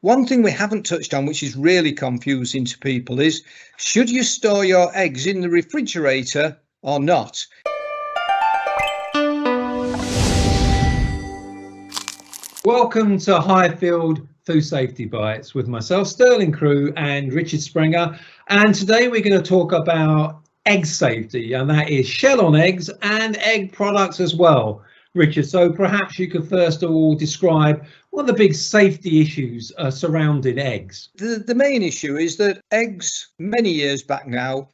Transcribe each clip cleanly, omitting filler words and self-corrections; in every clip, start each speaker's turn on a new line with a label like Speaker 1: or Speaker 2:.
Speaker 1: one thing we haven't touched on, which is really confusing to people, is should you store your eggs in the refrigerator or not?
Speaker 2: Welcome to Highfield Food Safety Bites with myself, Sterling Crew, and Richard Sprenger. And today we're going to talk about egg safety, and that is shell on eggs and egg products as well. Richard, so perhaps you could first of all describe what are the big safety issues surrounding eggs?
Speaker 1: The main issue is that eggs, many years back now,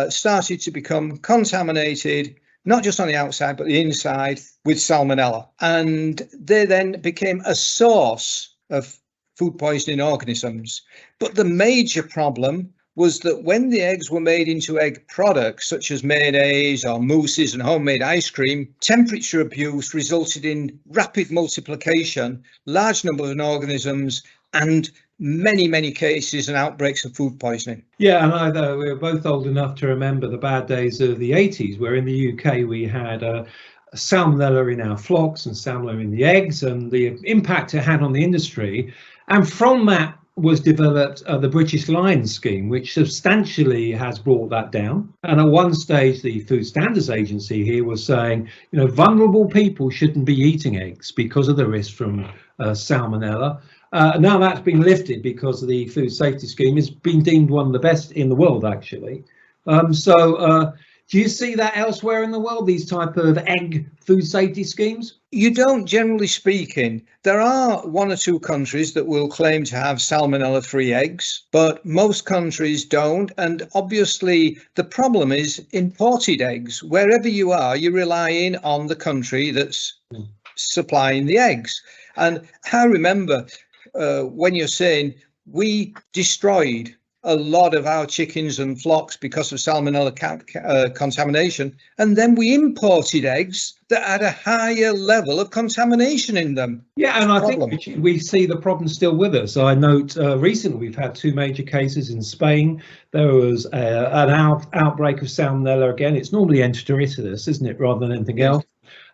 Speaker 1: started to become contaminated, not just on the outside, but the inside, with salmonella. And they then became a source of food poisoning organisms. But the major problem was that when the eggs were made into egg products, such as mayonnaise or mousses and homemade ice cream, temperature abuse resulted in rapid multiplication, large number of organisms, and many cases and outbreaks of food poisoning.
Speaker 2: Yeah, and I know we're both old enough to remember the bad days of the 80s, where in the UK we had salmonella in our flocks and salmonella in the eggs, and the impact it had on the industry. And from that was developed the British Lions scheme, which substantially has brought that down. And at one stage, the Food Standards Agency here was saying, vulnerable people shouldn't be eating eggs because of the risk from salmonella. Now that's been lifted because the food safety scheme has been deemed one of the best in the world, actually. Do you see that elsewhere in the world, these type of egg food safety schemes?
Speaker 1: You don't, generally speaking. There are one or two countries that will claim to have salmonella-free eggs, but most countries don't. And obviously, the problem is imported eggs. Wherever you are, you're relying on the country that's supplying the eggs. And I remember when you're saying we destroyed a lot of our chickens and flocks because of salmonella contamination, and then we imported eggs that had a higher level of contamination in them.
Speaker 2: Yeah, and I think we see the problem still with us. I note recently we've had two major cases in Spain. There was an outbreak of salmonella again. It's normally enterocytosis, isn't it, rather than anything else?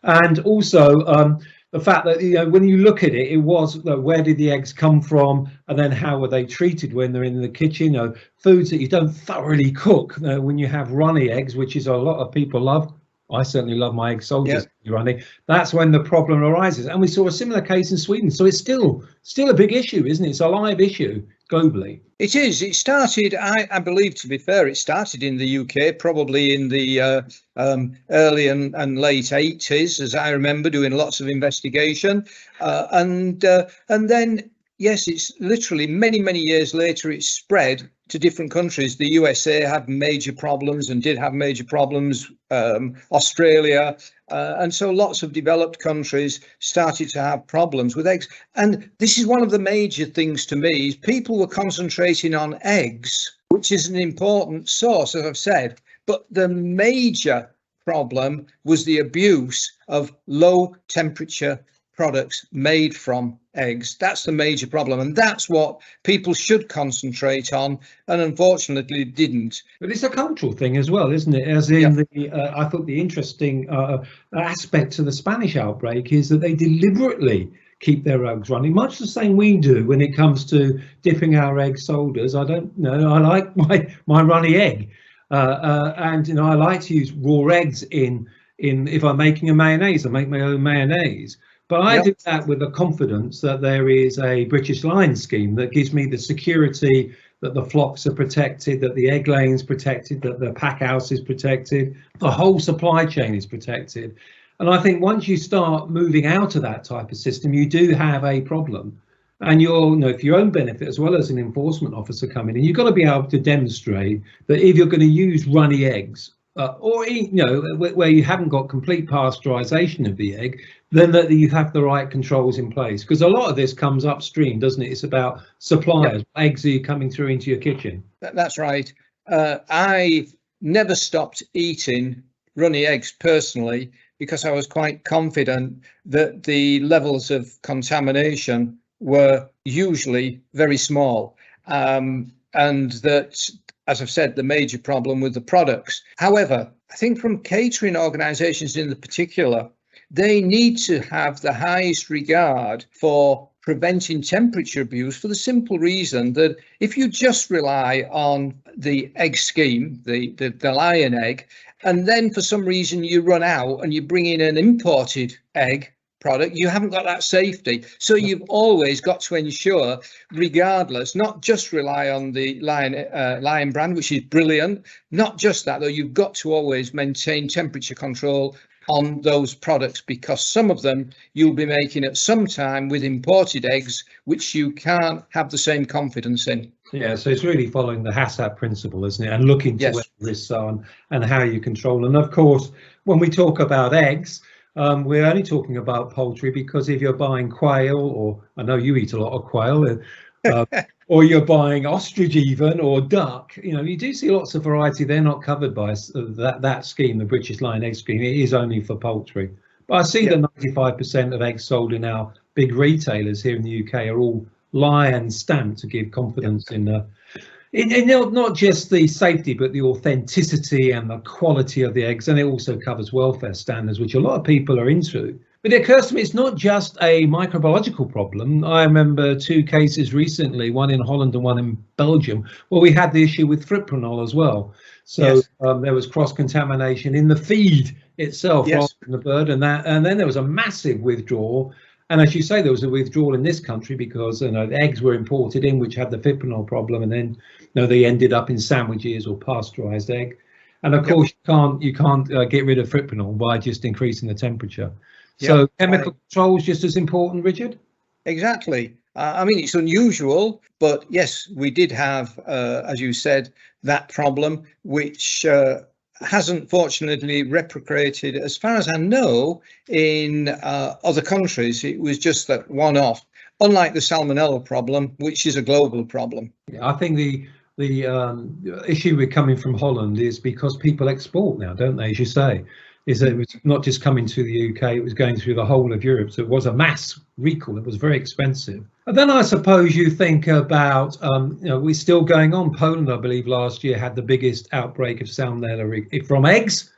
Speaker 2: And also the fact that, when you look at it, it was where did the eggs come from, and then how were they treated when they're in the kitchen? Foods that you don't thoroughly cook. When you have runny eggs, which is a lot of people love. I certainly love my egg soldiers runny. That's when the problem arises. And we saw a similar case in Sweden. So it's still a big issue, isn't it? It's a live issue globally.
Speaker 1: It is. It started, I believe, to be fair, it started in the UK, probably in the early and late 80s, as I remember, doing lots of investigation. And then, yes, it's literally many years later, it's spread to different countries. The USA had major problems and did have major problems, Australia. And so lots of developed countries started to have problems with eggs. And this is one of the major things to me, is people were concentrating on eggs, which is an important source, as I've said. But the major problem was the abuse of low temperature products made from eggs. That's the major problem, and that's what people should concentrate on, and unfortunately didn't.
Speaker 2: But it's a cultural thing as well, isn't it? As in, I thought the interesting aspect to the Spanish outbreak is that they deliberately keep their eggs running, much the same we do when it comes to dipping our egg soldiers. I don't know. I like my runny egg, and I like to use raw eggs in if I'm making a mayonnaise. I make my own mayonnaise. But I do that with the confidence that there is a British Lions scheme that gives me the security that the flocks are protected, that the egg laying is protected, that the pack house is protected, the whole supply chain is protected. And I think once you start moving out of that type of system, you do have a problem. And you're, for your own benefit, as well as an enforcement officer coming in, you've got to be able to demonstrate that if you're going to use runny eggs, or where you haven't got complete pasteurization of the egg, then that you have the right controls in place. Because a lot of this comes upstream, doesn't it? It's about suppliers. Eggs are coming through into your kitchen.
Speaker 1: That's right. I never stopped eating runny eggs personally, because I was quite confident that the levels of contamination were usually very small, and that, as I've said, the major problem with the products. However, I think from catering organisations in particular, they need to have the highest regard for preventing temperature abuse for the simple reason that if you just rely on the egg scheme, the lion egg, and then for some reason you run out and you bring in an imported egg product, you haven't got that safety. So you've always got to ensure, regardless, not just rely on the lion brand, which is brilliant. Not just that, though, you've got to always maintain temperature control on those products, because some of them you'll be making at some time with imported eggs, which you can't have the same confidence in.
Speaker 2: Yeah, so it's really following the HACCP principle, isn't it? And looking to where the risks are and how you control. And of course, when we talk about eggs, we're only talking about poultry, because if you're buying quail, or I know you eat a lot of quail, or you're buying ostrich even, or duck, you do see lots of variety. They're not covered by that scheme, the British Lion Egg Scheme. It is only for poultry. But I see that 95% of eggs sold in our big retailers here in the UK are all lion stamped to give confidence in not just the safety, but the authenticity and the quality of the eggs. And it also covers welfare standards, which a lot of people are into. But it occurs to me it's not just a microbiological problem. I remember 2 cases recently, one in Holland and one in Belgium, where we had the issue with fipronil as well. So there was cross-contamination in the feed itself rather than the bird, and then there was a massive withdrawal. And as you say, there was a withdrawal in this country because the eggs were imported in, which had the fipronil problem, and then they ended up in sandwiches or pasteurized egg. And of course, you can't get rid of fipronil by just increasing the temperature. So chemical control is just as important, Richard?
Speaker 1: Exactly. I mean, it's unusual, but yes, we did have, as you said, that problem, which hasn't fortunately replicated, as far as I know, in other countries. It was just that one-off, unlike the salmonella problem, which is a global problem.
Speaker 2: Yeah, I think the issue with coming from Holland is because people export now, don't they, as you say, is that it was not just coming to the UK, it was going through the whole of Europe. So it was a mass recall. It was very expensive. And then I suppose you think about, we're still going on. Poland, I believe, last year had the biggest outbreak of salmonella from eggs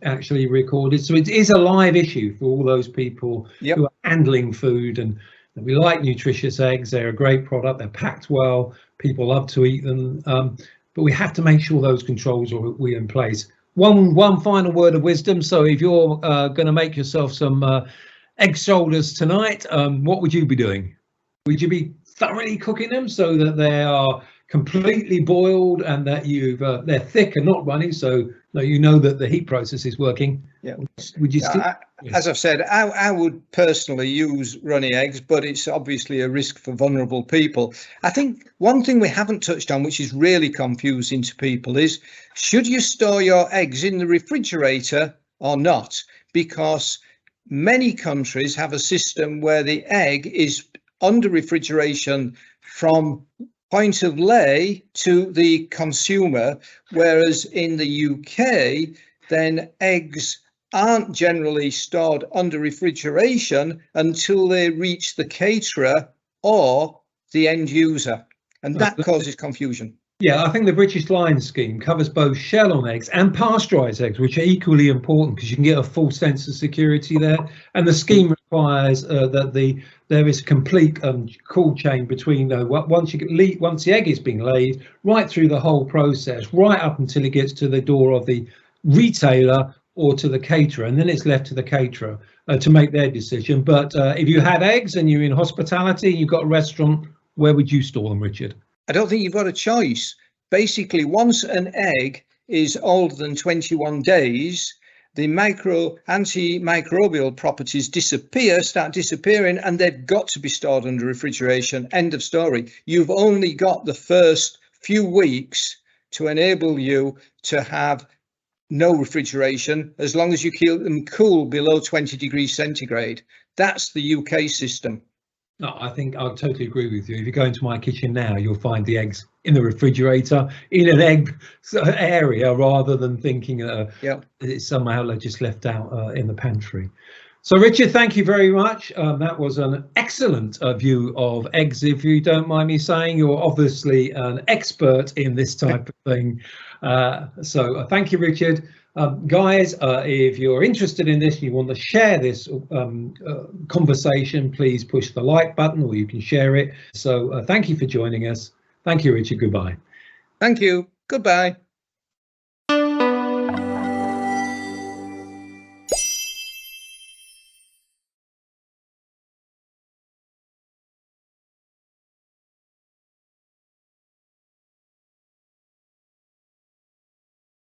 Speaker 2: actually recorded. So it is a live issue for all those people who are handling food. And we like nutritious eggs. They're a great product. They're packed well. People love to eat them. But we have to make sure those controls are in place. One final word of wisdom. So if you're going to make yourself some egg shoulders tonight, what would you be doing? Would you be thoroughly cooking them so that they are completely boiled and that they're thick and not runny, so you know that the heat process is working? Would you still?
Speaker 1: As I've said, I would personally use runny eggs, but it's obviously a risk for vulnerable people. I think one thing we haven't touched on, which is really confusing to people, is should you store your eggs in the refrigerator or not? Because many countries have a system where the egg is under refrigeration from point of lay to the consumer, whereas in the UK, then eggs aren't generally stored under refrigeration until they reach the caterer or the end user, and that causes confusion.
Speaker 2: Yeah, I think the British Lion Scheme covers both shell-on eggs and pasteurised eggs, which are equally important because you can get a full sense of security there. And the scheme requires that there is a complete cool chain between once the egg is being laid, right through the whole process, right up until it gets to the door of the retailer or to the caterer, and then it's left to the caterer to make their decision. But if you had eggs and you're in hospitality, you've got a restaurant, where would you store them, Richard?
Speaker 1: I don't think you've got a choice. Basically, once an egg is older than 21 days, the antimicrobial properties start disappearing, and they've got to be stored under refrigeration. End of story. You've only got the first few weeks to enable you to have no refrigeration, as long as you keep them cool below 20 degrees centigrade. That's the UK system.
Speaker 2: No, I think I totally agree with you. If you go into my kitchen now, you'll find the eggs in the refrigerator in an egg area, rather than thinking it's somehow just left out in the pantry. So, Richard, thank you very much. That was an excellent view of eggs. If you don't mind me saying, you're obviously an expert in this type of thing. So thank you, Richard. Guys, if you're interested in this, you want to share this conversation, please push the like button, or you can share it. So thank you for joining us. Thank you, Richard. Goodbye.
Speaker 1: Thank you. Goodbye.